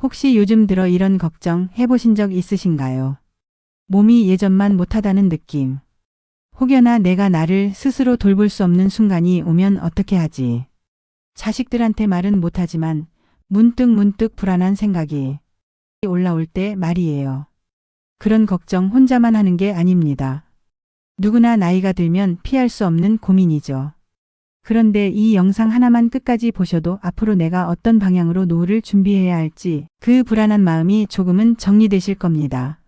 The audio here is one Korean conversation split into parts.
혹시 요즘 들어 이런 걱정 해보신 적 있으신가요? 몸이 예전만 못하다는 느낌. 혹여나 내가 나를 스스로 돌볼 수 없는 순간이 오면 어떻게 하지? 자식들한테 말은 못하지만 문득 불안한 생각이 올라올 때 말이에요. 그런 걱정 혼자만 하는 게 아닙니다. 누구나 나이가 들면 피할 수 없는 고민이죠. 그런데 이 영상 하나만 끝까지 보셔도 앞으로 내가 어떤 방향으로 노후를 준비해야 할지 그 불안한 마음이 조금은 정리되실 겁니다.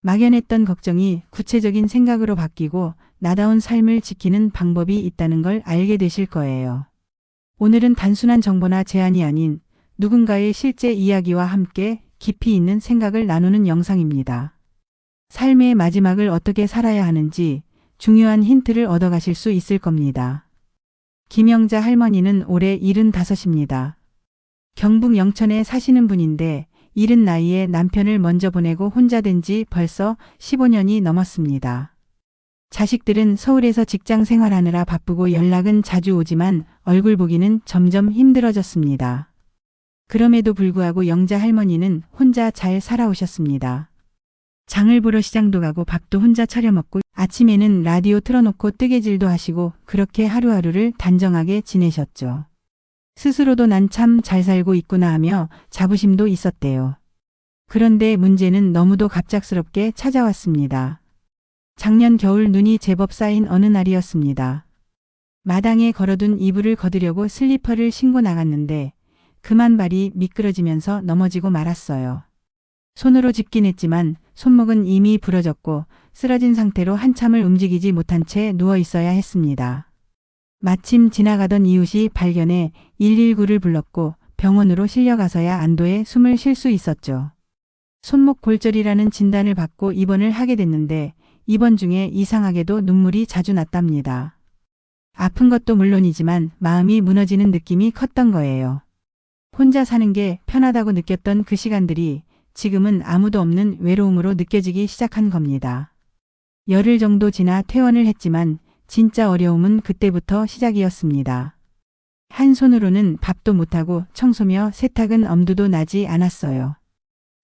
막연했던 걱정이 구체적인 생각으로 바뀌고 나다운 삶을 지키는 방법이 있다는 걸 알게 되실 거예요. 오늘은 단순한 정보나 제안이 아닌 누군가의 실제 이야기와 함께 깊이 있는 생각을 나누는 영상입니다. 삶의 마지막을 어떻게 살아야 하는지 중요한 힌트를 얻어가실 수 있을 겁니다. 김영자 할머니는 올해 75입니다. 경북 영천에 사시는 분인데 이른 나이에 남편을 먼저 보내고 혼자 된 지 벌써 15년이 넘었습니다. 자식들은 서울에서 직장 생활하느라 바쁘고 연락은 자주 오지만 얼굴 보기는 점점 힘들어졌습니다. 그럼에도 불구하고 영자 할머니는 혼자 잘 살아오셨습니다. 장을 보러 시장도 가고 밥도 혼자 차려 먹고 아침에는 라디오 틀어놓고 뜨개질도 하시고 그렇게 하루하루를 단정하게 지내셨죠. 스스로도 난 참 잘 살고 있구나 하며 자부심도 있었대요. 그런데 문제는 너무도 갑작스럽게 찾아왔습니다. 작년 겨울 눈이 제법 쌓인 어느 날이었습니다. 마당에 걸어둔 이불을 걷으려고 슬리퍼를 신고 나갔는데 그만 발이 미끄러지면서 넘어지고 말았어요. 손으로 짚긴 했지만 손목은 이미 부러졌고 쓰러진 상태로 한참을 움직이지 못한 채 누워 있어야 했습니다. 마침 지나가던 이웃이 발견해 119를 불렀고 병원으로 실려가서야 안도의 숨을 쉴 수 있었죠. 손목 골절이라는 진단을 받고 입원을 하게 됐는데 입원 중에 이상하게도 눈물이 자주 났답니다. 아픈 것도 물론이지만 마음이 무너지는 느낌이 컸던 거예요. 혼자 사는 게 편하다고 느꼈던 그 시간들이 지금은 아무도 없는 외로움으로 느껴지기 시작한 겁니다. 열흘 정도 지나 퇴원을 했지만 진짜 어려움은 그때부터 시작이었습니다. 한 손으로는 밥도 못하고 청소며 세탁은 엄두도 나지 않았어요.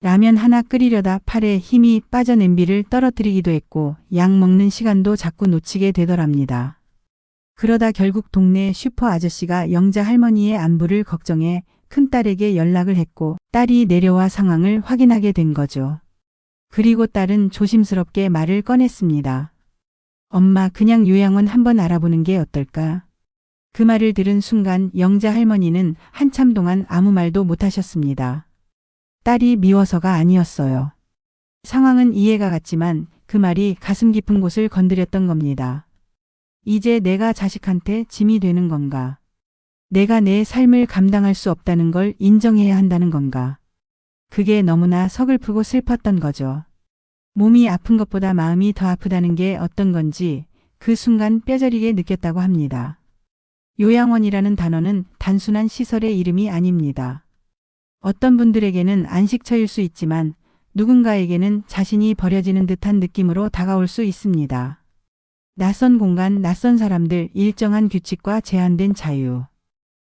라면 하나 끓이려다 팔에 힘이 빠져 냄비를 떨어뜨리기도 했고 약 먹는 시간도 자꾸 놓치게 되더랍니다. 그러다 결국 동네 슈퍼 아저씨가 영자 할머니의 안부를 걱정해 큰딸에게 연락을 했고 딸이 내려와 상황을 확인하게 된 거죠. 그리고 딸은 조심스럽게 말을 꺼냈습니다. 엄마, 그냥 요양원 한번 알아보는 게 어떨까? 그 말을 들은 순간 영자 할머니는 한참 동안 아무 말도 못하셨습니다. 딸이 미워서가 아니었어요. 상황은 이해가 갔지만 그 말이 가슴 깊은 곳을 건드렸던 겁니다. 이제 내가 자식한테 짐이 되는 건가? 내가 내 삶을 감당할 수 없다는 걸 인정해야 한다는 건가? 그게 너무나 서글프고 슬펐던 거죠. 몸이 아픈 것보다 마음이 더 아프다는 게 어떤 건지 그 순간 뼈저리게 느꼈다고 합니다. 요양원이라는 단어는 단순한 시설의 이름이 아닙니다. 어떤 분들에게는 안식처일 수 있지만 누군가에게는 자신이 버려지는 듯한 느낌으로 다가올 수 있습니다. 낯선 공간, 낯선 사람들, 일정한 규칙과 제한된 자유.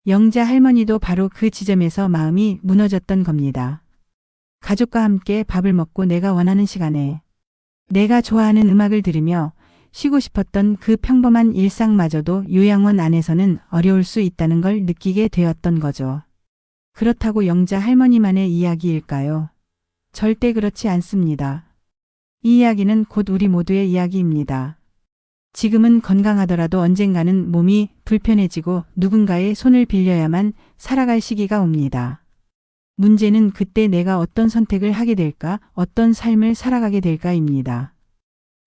영자 할머니도 바로 그 지점에서 마음이 무너졌던 겁니다. 가족과 함께 밥을 먹고 내가 원하는 시간에 내가 좋아하는 음악을 들으며 쉬고 싶었던 그 평범한 일상마저도 요양원 안에서는 어려울 수 있다는 걸 느끼게 되었던 거죠. 그렇다고 영자 할머니만의 이야기일까요? 절대 그렇지 않습니다. 이 이야기는 곧 우리 모두의 이야기입니다. 지금은 건강하더라도 언젠가는 몸이 불편해지고 누군가의 손을 빌려야만 살아갈 시기가 옵니다. 문제는 그때 내가 어떤 선택을 하게 될까, 어떤 삶을 살아가게 될까입니다.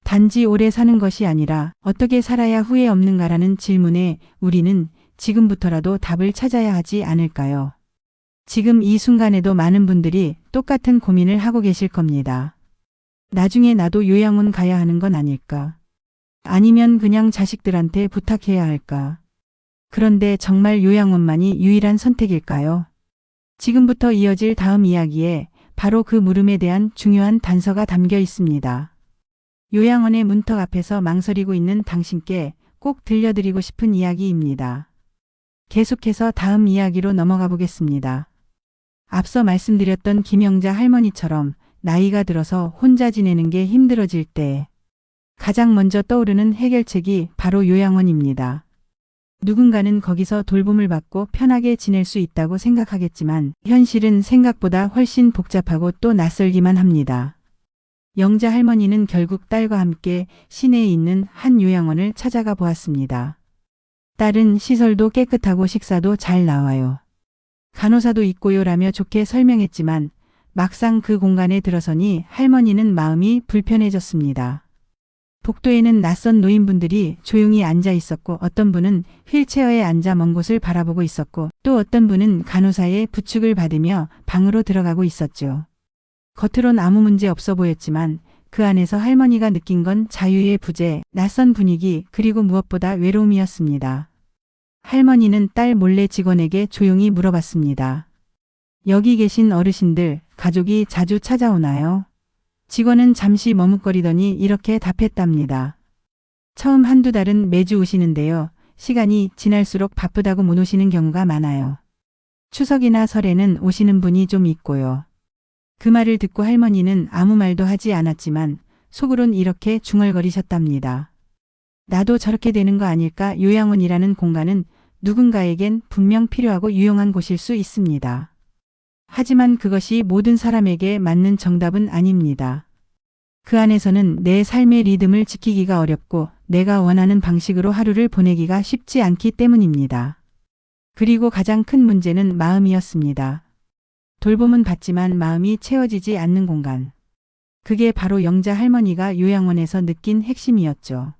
단지 오래 사는 것이 아니라 어떻게 살아야 후회 없는가라는 질문에 우리는 지금부터라도 답을 찾아야 하지 않을까요? 지금 이 순간에도 많은 분들이 똑같은 고민을 하고 계실 겁니다. 나중에 나도 요양원 가야 하는 건 아닐까? 아니면 그냥 자식들한테 부탁해야 할까? 그런데 정말 요양원만이 유일한 선택일까요? 지금부터 이어질 다음 이야기에 바로 그 물음에 대한 중요한 단서가 담겨 있습니다. 요양원의 문턱 앞에서 망설이고 있는 당신께 꼭 들려드리고 싶은 이야기입니다. 계속해서 다음 이야기로 넘어가 보겠습니다. 앞서 말씀드렸던 김영자 할머니처럼 나이가 들어서 혼자 지내는 게 힘들어질 때 가장 먼저 떠오르는 해결책이 바로 요양원입니다. 누군가는 거기서 돌봄을 받고 편하게 지낼 수 있다고 생각하겠지만 현실은 생각보다 훨씬 복잡하고 또 낯설기만 합니다. 영자 할머니는 결국 딸과 함께 시내에 있는 한 요양원을 찾아가 보았습니다. 딸은 시설도 깨끗하고 식사도 잘 나와요. 간호사도 있고요라며 좋게 설명했지만 막상 그 공간에 들어서니 할머니는 마음이 불편해졌습니다. 복도에는 낯선 노인분들이 조용히 앉아 있었고 어떤 분은 휠체어에 앉아 먼 곳을 바라보고 있었고 또 어떤 분은 간호사의 부축을 받으며 방으로 들어가고 있었죠. 겉으론 아무 문제 없어 보였지만 그 안에서 할머니가 느낀 건 자유의 부재, 낯선 분위기 그리고 무엇보다 외로움이었습니다. 할머니는 딸 몰래 직원에게 조용히 물어봤습니다. 여기 계신 어르신들, 가족이 자주 찾아오나요? 직원은 잠시 머뭇거리더니 이렇게 답했답니다. 처음 한두 달은 매주 오시는데요. 시간이 지날수록 바쁘다고 못 오시는 경우가 많아요. 추석이나 설에는 오시는 분이 좀 있고요. 그 말을 듣고 할머니는 아무 말도 하지 않았지만 속으론 이렇게 중얼거리셨답니다. 나도 저렇게 되는 거 아닐까? 요양원이라는 공간은 누군가에겐 분명 필요하고 유용한 곳일 수 있습니다. 하지만 그것이 모든 사람에게 맞는 정답은 아닙니다. 그 안에서는 내 삶의 리듬을 지키기가 어렵고 내가 원하는 방식으로 하루를 보내기가 쉽지 않기 때문입니다. 그리고 가장 큰 문제는 마음이었습니다. 돌봄은 받지만 마음이 채워지지 않는 공간. 그게 바로 영자 할머니가 요양원에서 느낀 핵심이었죠.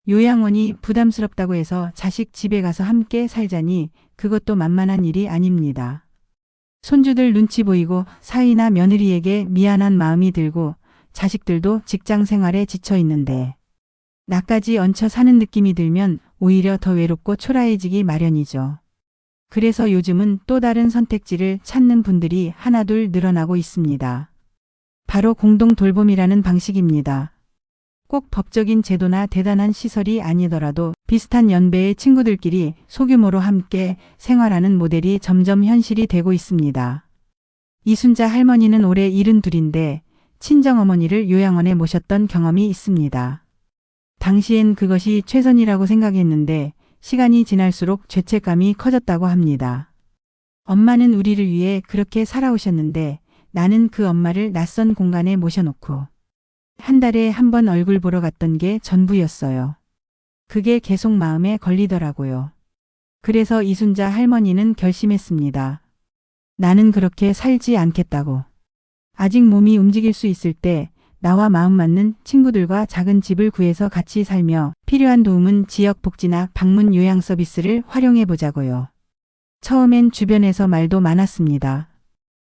요양원이 부담스럽다고 해서 자식 집에 가서 함께 살자니 그것도 만만한 일이 아닙니다. 손주들 눈치 보이고 사위나 며느리에게 미안한 마음이 들고 자식들도 직장 생활에 지쳐 있는데 나까지 얹혀 사는 느낌이 들면 오히려 더 외롭고 초라해지기 마련이죠. 그래서 요즘은 또 다른 선택지를 찾는 분들이 하나둘 늘어나고 있습니다. 바로 공동 돌봄이라는 방식입니다. 꼭 법적인 제도나 대단한 시설이 아니더라도 비슷한 연배의 친구들끼리 소규모로 함께 생활하는 모델이 점점 현실이 되고 있습니다. 이순자 할머니는 올해 72인데 친정어머니를 요양원에 모셨던 경험이 있습니다. 당시엔 그것이 최선이라고 생각했는데 시간이 지날수록 죄책감이 커졌다고 합니다. 엄마는 우리를 위해 그렇게 살아오셨는데 나는 그 엄마를 낯선 공간에 모셔놓고 한 달에 한 번 얼굴 보러 갔던 게 전부였어요. 그게 계속 마음에 걸리더라고요. 그래서 이순자 할머니는 결심했습니다. 나는 그렇게 살지 않겠다고. 아직 몸이 움직일 수 있을 때 나와 마음 맞는 친구들과 작은 집을 구해서 같이 살며 필요한 도움은 지역 복지나 방문 요양 서비스를 활용해 보자고요. 처음엔 주변에서 말도 많았습니다.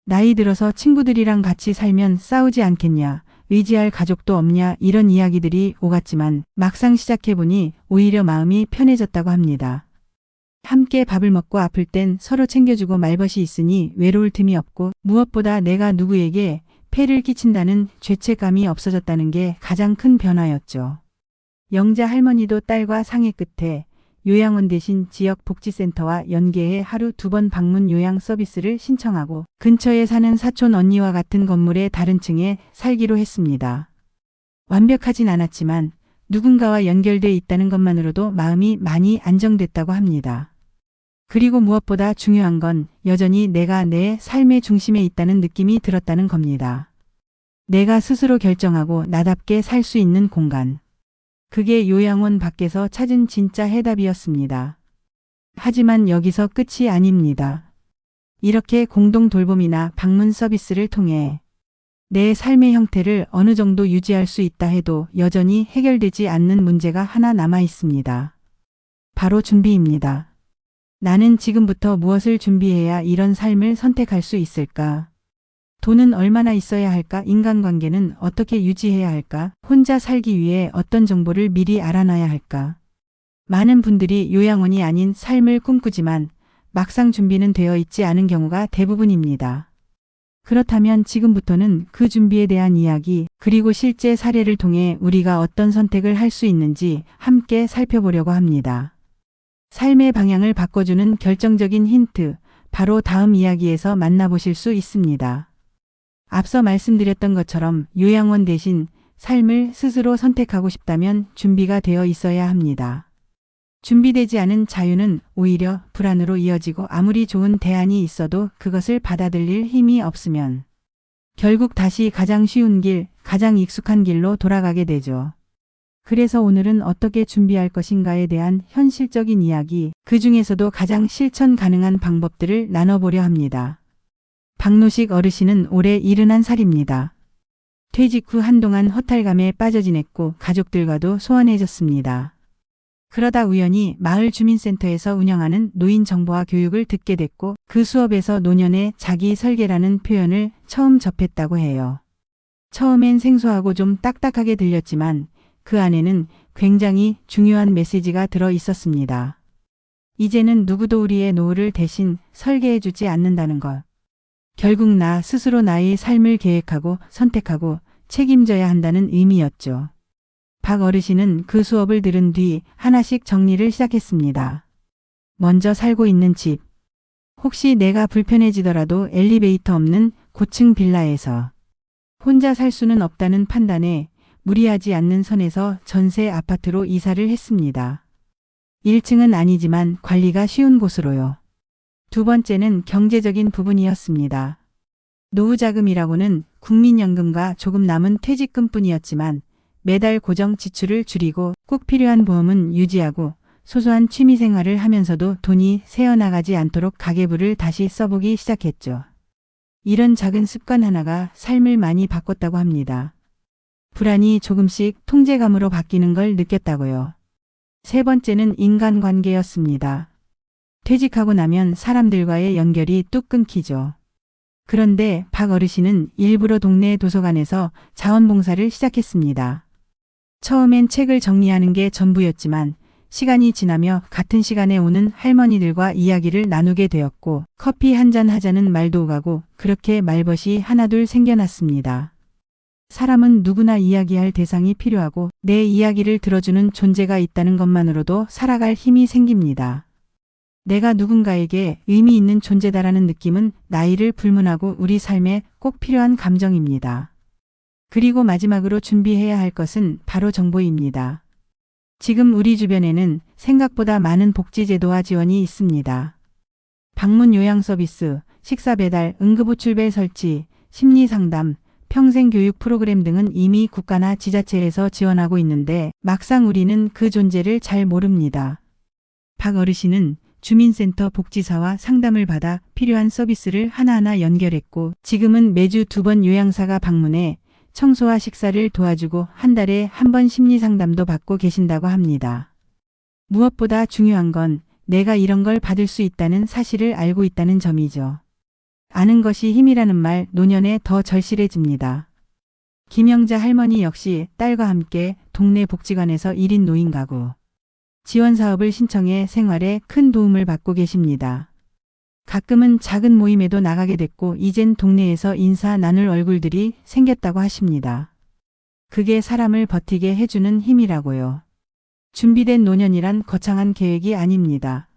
나이 들어서 친구들이랑 같이 살면 싸우지 않겠냐, 의지할 가족도 없냐 이런 이야기들이 오갔지만 막상 시작해보니 오히려 마음이 편해졌다고 합니다. 함께 밥을 먹고 아플 땐 서로 챙겨주고 말벗이 있으니 외로울 틈이 없고 무엇보다 내가 누구에게 폐를 끼친다는 죄책감이 없어졌다는 게 가장 큰 변화였죠. 영자 할머니도 딸과 상의 끝에 요양원 대신 지역 복지센터와 연계해 하루 2번 방문 요양 서비스를 신청하고 근처에 사는 사촌 언니와 같은 건물의 다른 층에 살기로 했습니다. 완벽하진 않았지만 누군가와 연결돼 있다는 것만으로도 마음이 많이 안정됐다고 합니다. 그리고 무엇보다 중요한 건 여전히 내가 내 삶의 중심에 있다는 느낌이 들었다는 겁니다. 내가 스스로 결정하고 나답게 살 수 있는 공간. 그게 요양원 밖에서 찾은 진짜 해답이었습니다. 하지만 여기서 끝이 아닙니다. 이렇게 공동 돌봄이나 방문 서비스를 통해 내 삶의 형태를 어느 정도 유지할 수 있다 해도 여전히 해결되지 않는 문제가 하나 남아 있습니다. 바로 준비입니다. 나는 지금부터 무엇을 준비해야 이런 삶을 선택할 수 있을까? 돈은 얼마나 있어야 할까? 인간관계는 어떻게 유지해야 할까? 혼자 살기 위해 어떤 정보를 미리 알아놔야 할까? 많은 분들이 요양원이 아닌 삶을 꿈꾸지만 막상 준비는 되어 있지 않은 경우가 대부분입니다. 그렇다면 지금부터는 그 준비에 대한 이야기 그리고 실제 사례를 통해 우리가 어떤 선택을 할 수 있는지 함께 살펴보려고 합니다. 삶의 방향을 바꿔주는 결정적인 힌트, 바로 다음 이야기에서 만나보실 수 있습니다. 앞서 말씀드렸던 것처럼 요양원 대신 삶을 스스로 선택하고 싶다면 준비가 되어 있어야 합니다. 준비되지 않은 자유는 오히려 불안으로 이어지고 아무리 좋은 대안이 있어도 그것을 받아들일 힘이 없으면 결국 다시 가장 쉬운 길, 가장 익숙한 길로 돌아가게 되죠. 그래서 오늘은 어떻게 준비할 것인가에 대한 현실적인 이야기, 그 중에서도 가장 실천 가능한 방법들을 나눠보려 합니다. 박노식 어르신은 올해 71살입니다. 퇴직 후 한동안 허탈감에 빠져 지냈고 가족들과도 소원해졌습니다. 그러다 우연히 마을 주민센터에서 운영하는 노인 정보화 교육을 듣게 됐고 그 수업에서 노년의 자기 설계라는 표현을 처음 접했다고 해요. 처음엔 생소하고 좀 딱딱하게 들렸지만 그 안에는 굉장히 중요한 메시지가 들어 있었습니다. 이제는 누구도 우리의 노후를 대신 설계해주지 않는다는 것. 결국 나 스스로 나의 삶을 계획하고 선택하고 책임져야 한다는 의미였죠. 박 어르신은 그 수업을 들은 뒤 하나씩 정리를 시작했습니다. 먼저 살고 있는 집. 혹시 내가 불편해지더라도 엘리베이터 없는 고층 빌라에서 혼자 살 수는 없다는 판단에 무리하지 않는 선에서 전세 아파트로 이사를 했습니다. 1층은 아니지만 관리가 쉬운 곳으로요. 두 번째는 경제적인 부분이었습니다. 노후자금이라고는 국민연금과 조금 남은 퇴직금뿐이었지만 매달 고정 지출을 줄이고 꼭 필요한 보험은 유지하고 소소한 취미생활을 하면서도 돈이 새어나가지 않도록 가계부를 다시 써보기 시작했죠. 이런 작은 습관 하나가 삶을 많이 바꿨다고 합니다. 불안이 조금씩 통제감으로 바뀌는 걸 느꼈다고요. 세 번째는 인간관계였습니다. 퇴직하고 나면 사람들과의 연결이 뚝 끊기죠. 그런데 박 어르신은 일부러 동네 도서관에서 자원봉사를 시작했습니다. 처음엔 책을 정리하는 게 전부였지만 시간이 지나며 같은 시간에 오는 할머니들과 이야기를 나누게 되었고 커피 한잔 하자는 말도 오가고 그렇게 말벗이 하나둘 생겨났습니다. 사람은 누구나 이야기할 대상이 필요하고 내 이야기를 들어주는 존재가 있다는 것만으로도 살아갈 힘이 생깁니다. 내가 누군가에게 의미 있는 존재다라는 느낌은 나이를 불문하고 우리 삶에 꼭 필요한 감정입니다. 그리고 마지막으로 준비해야 할 것은 바로 정보입니다. 지금 우리 주변에는 생각보다 많은 복지제도와 지원이 있습니다. 방문 요양 서비스, 식사 배달, 응급호출벨 설치, 심리상담, 평생교육 프로그램 등은 이미 국가나 지자체에서 지원하고 있는데 막상 우리는 그 존재를 잘 모릅니다. 박 어르신은 주민센터 복지사와 상담을 받아 필요한 서비스를 하나하나 연결했고 지금은 매주 2번 요양사가 방문해 청소와 식사를 도와주고 한 달에 한 번 심리상담도 받고 계신다고 합니다. 무엇보다 중요한 건 내가 이런 걸 받을 수 있다는 사실을 알고 있다는 점이죠. 아는 것이 힘이라는 말 노년에 더 절실해집니다. 김영자 할머니 역시 딸과 함께 동네 복지관에서 1인 노인 가구 지원 사업을 신청해 생활에 큰 도움을 받고 계십니다. 가끔은 작은 모임에도 나가게 됐고 이젠 동네에서 인사 나눌 얼굴들이 생겼다고 하십니다. 그게 사람을 버티게 해주는 힘이라고요. 준비된 노년이란 거창한 계획이 아닙니다.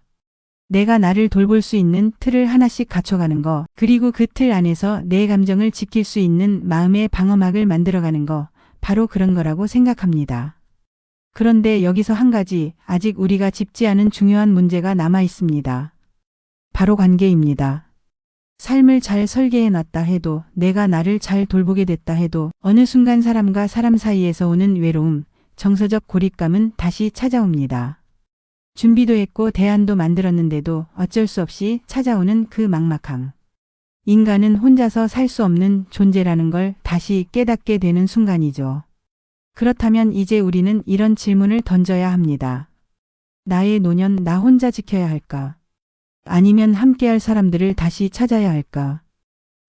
내가 나를 돌볼 수 있는 틀을 하나씩 갖춰가는 거, 그리고 그 틀 안에서 내 감정을 지킬 수 있는 마음의 방어막을 만들어가는 거, 바로 그런 거라고 생각합니다. 그런데 여기서 한 가지 아직 우리가 짚지 않은 중요한 문제가 남아 있습니다. 바로 관계입니다. 삶을 잘 설계해놨다 해도 내가 나를 잘 돌보게 됐다 해도 어느 순간 사람과 사람 사이에서 오는 외로움, 정서적 고립감은 다시 찾아옵니다. 준비도 했고 대안도 만들었는데도 어쩔 수 없이 찾아오는 그 막막함. 인간은 혼자서 살 수 없는 존재라는 걸 다시 깨닫게 되는 순간이죠. 그렇다면 이제 우리는 이런 질문을 던져야 합니다. 나의 노년 나 혼자 지켜야 할까? 아니면 함께할 사람들을 다시 찾아야 할까?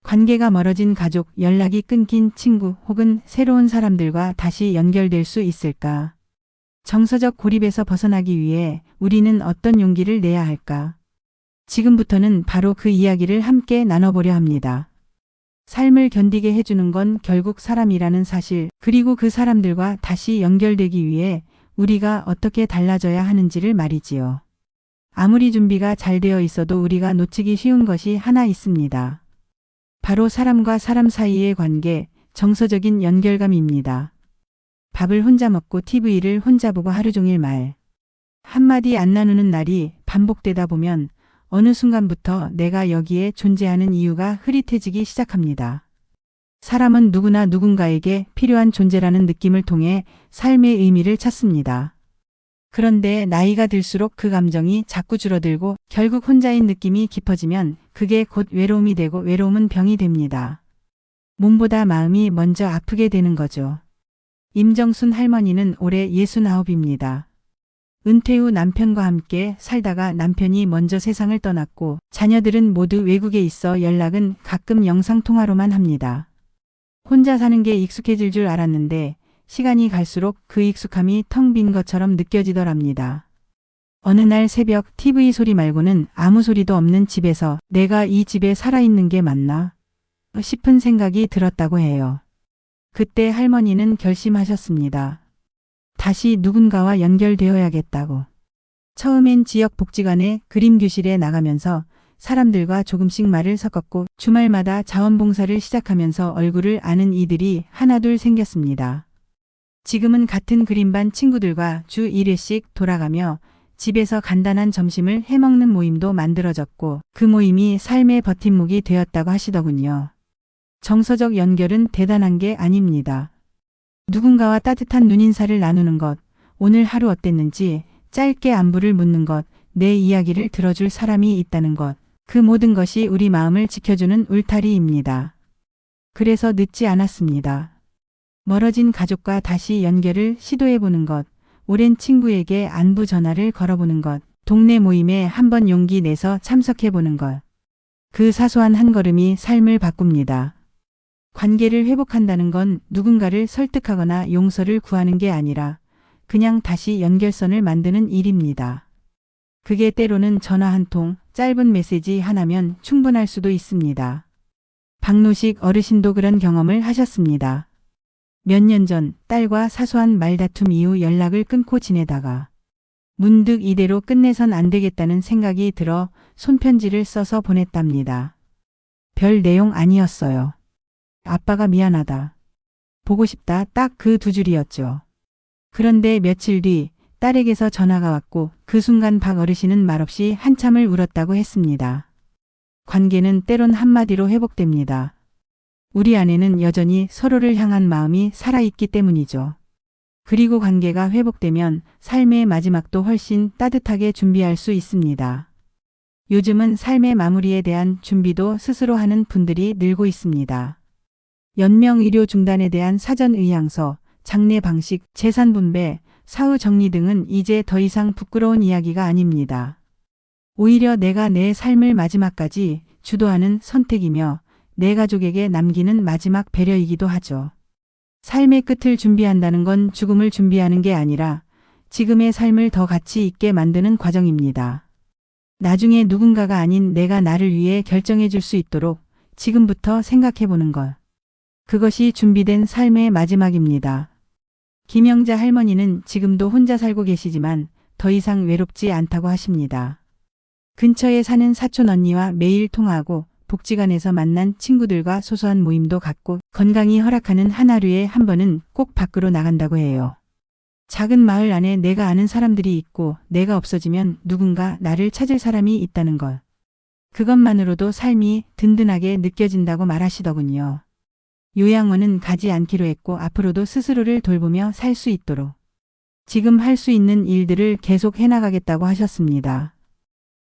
관계가 멀어진 가족, 연락이 끊긴 친구 혹은 새로운 사람들과 다시 연결될 수 있을까? 정서적 고립에서 벗어나기 위해 우리는 어떤 용기를 내야 할까? 지금부터는 바로 그 이야기를 함께 나눠보려 합니다. 삶을 견디게 해주는 건 결국 사람이라는 사실, 그리고 그 사람들과 다시 연결되기 위해 우리가 어떻게 달라져야 하는지를 말이지요. 아무리 준비가 잘 되어 있어도 우리가 놓치기 쉬운 것이 하나 있습니다. 바로 사람과 사람 사이의 관계, 정서적인 연결감입니다. 밥을 혼자 먹고 TV를 혼자 보고 하루 종일 말 한마디 안 나누는 날이 반복되다 보면 어느 순간부터 내가 여기에 존재하는 이유가 흐릿해지기 시작합니다. 사람은 누구나 누군가에게 필요한 존재라는 느낌을 통해 삶의 의미를 찾습니다. 그런데 나이가 들수록 그 감정이 자꾸 줄어들고 결국 혼자인 느낌이 깊어지면 그게 곧 외로움이 되고 외로움은 병이 됩니다. 몸보다 마음이 먼저 아프게 되는 거죠. 임정순 할머니는 올해 69입니다. 은퇴 후 남편과 함께 살다가 남편이 먼저 세상을 떠났고 자녀들은 모두 외국에 있어 연락은 가끔 영상통화로만 합니다. 혼자 사는 게 익숙해질 줄 알았는데 시간이 갈수록 그 익숙함이 텅 빈 것처럼 느껴지더랍니다. 어느 날 새벽 TV 소리 말고는 아무 소리도 없는 집에서 내가 이 집에 살아있는 게 맞나 싶은 생각이 들었다고 해요. 그때 할머니는 결심하셨습니다. 다시 누군가와 연결되어야겠다고. 처음엔 지역 복지관의 그림 교실에 나가면서 사람들과 조금씩 말을 섞었고 주말마다 자원봉사를 시작하면서 얼굴을 아는 이들이 하나둘 생겼습니다. 지금은 같은 그림반 친구들과 주 1회씩 돌아가며 집에서 간단한 점심을 해먹는 모임도 만들어졌고 그 모임이 삶의 버팀목이 되었다고 하시더군요. 정서적 연결은 대단한 게 아닙니다. 누군가와 따뜻한 눈인사를 나누는 것, 오늘 하루 어땠는지 짧게 안부를 묻는 것, 내 이야기를 들어줄 사람이 있다는 것, 그 모든 것이 우리 마음을 지켜주는 울타리입니다. 그래서 늦지 않았습니다. 멀어진 가족과 다시 연결을 시도해보는 것, 오랜 친구에게 안부 전화를 걸어보는 것, 동네 모임에 한번 용기 내서 참석해보는 것. 그 사소한 한 걸음이 삶을 바꿉니다. 관계를 회복한다는 건 누군가를 설득하거나 용서를 구하는 게 아니라 그냥 다시 연결선을 만드는 일입니다. 그게 때로는 전화 한 통, 짧은 메시지 하나면 충분할 수도 있습니다. 박노식 어르신도 그런 경험을 하셨습니다. 몇 년 전 딸과 사소한 말다툼 이후 연락을 끊고 지내다가 문득 이대로 끝내선 안 되겠다는 생각이 들어 손편지를 써서 보냈답니다. 별 내용 아니었어요. 아빠가 미안하다. 보고 싶다. 딱 그 두 줄이었죠. 그런데 며칠 뒤 딸에게서 전화가 왔고 그 순간 박 어르신은 말없이 한참을 울었다고 했습니다. 관계는 때론 한마디로 회복됩니다. 우리 안에는 여전히 서로를 향한 마음이 살아있기 때문이죠. 그리고 관계가 회복되면 삶의 마지막도 훨씬 따뜻하게 준비할 수 있습니다. 요즘은 삶의 마무리에 대한 준비도 스스로 하는 분들이 늘고 있습니다. 연명 의료 중단에 대한 사전 의향서, 장례 방식, 재산 분배, 사후 정리 등은 이제 더 이상 부끄러운 이야기가 아닙니다. 오히려 내가 내 삶을 마지막까지 주도하는 선택이며 내 가족에게 남기는 마지막 배려이기도 하죠. 삶의 끝을 준비한다는 건 죽음을 준비하는 게 아니라 지금의 삶을 더 가치 있게 만드는 과정입니다. 나중에 누군가가 아닌 내가 나를 위해 결정해 줄 수 있도록 지금부터 생각해 보는 것. 그것이 준비된 삶의 마지막입니다. 김영자 할머니는 지금도 혼자 살고 계시지만 더 이상 외롭지 않다고 하십니다. 근처에 사는 사촌 언니와 매일 통화하고 복지관에서 만난 친구들과 소소한 모임도 갖고 건강이 허락하는 한 하루에 한 번은 꼭 밖으로 나간다고 해요. 작은 마을 안에 내가 아는 사람들이 있고 내가 없어지면 누군가 나를 찾을 사람이 있다는 것. 그것만으로도 삶이 든든하게 느껴진다고 말하시더군요. 요양원은 가지 않기로 했고 앞으로도 스스로를 돌보며 살 수 있도록 지금 할 수 있는 일들을 계속 해나가겠다고 하셨습니다.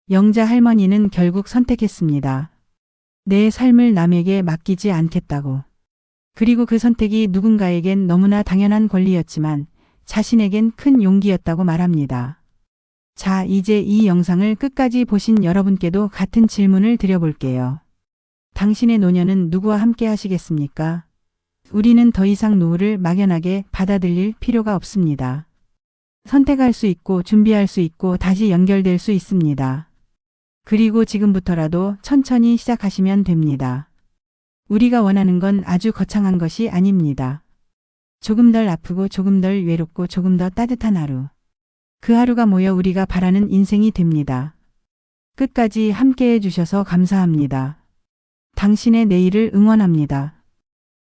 영자 할머니는 결국 선택했습니다. 내 삶을 남에게 맡기지 않겠다고. 그리고 그 선택이 누군가에겐 너무나 당연한 권리였지만 자신에겐 큰 용기였다고 말합니다. 자, 이제 이 영상을 끝까지 보신 여러분께도 같은 질문을 드려볼게요. 당신의 노년은 누구와 함께 하시겠습니까? 우리는 더 이상 노후를 막연하게 받아들일 필요가 없습니다. 선택할 수 있고 준비할 수 있고 다시 연결될 수 있습니다. 그리고 지금부터라도 천천히 시작하시면 됩니다. 우리가 원하는 건 아주 거창한 것이 아닙니다. 조금 덜 아프고 조금 덜 외롭고 조금 더 따뜻한 하루. 그 하루가 모여 우리가 바라는 인생이 됩니다. 끝까지 함께 해주셔서 감사합니다. 당신의 내일을 응원합니다.